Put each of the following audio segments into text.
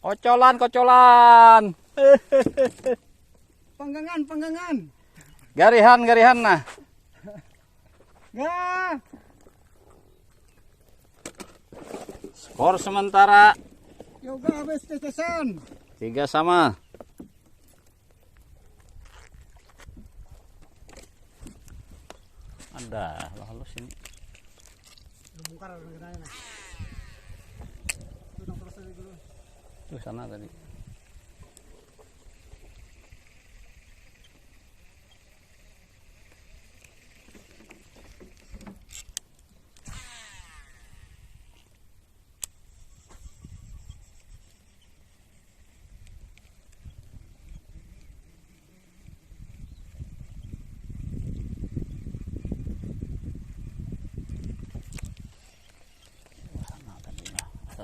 Kocolan, kocolan. Panggangan. Garihan nah. Ya. Skor sementara Yoga habis tetesan. 3-3. Ada halus ini. Bongkar genanya. Tuh sana tadi.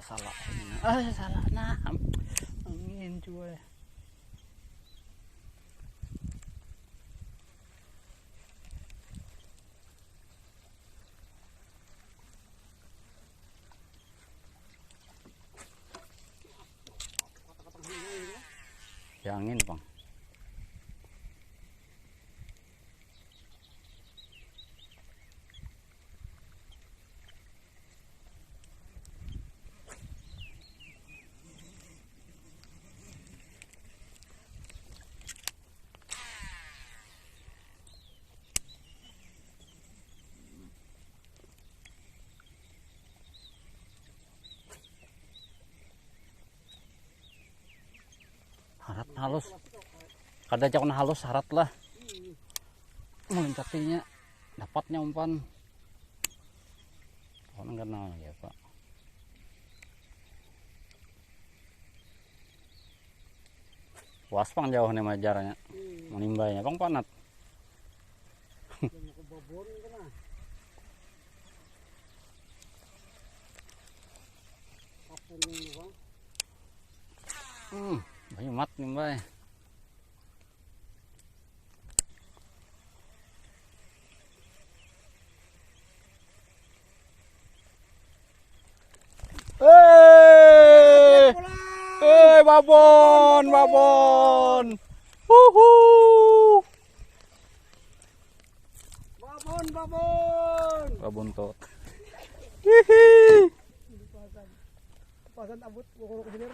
Salah salah nah angin cuy. Ya angin bang. Harat halus. Kada cakna halus harat lah. Mencatinya dapatnya umpan. Orang kenal ya Pak. Waspang jauh nih majarnya. Menimbanya bang panat. Banyak mat nimbay. Babon. Babon tot. Pasan abut, bener.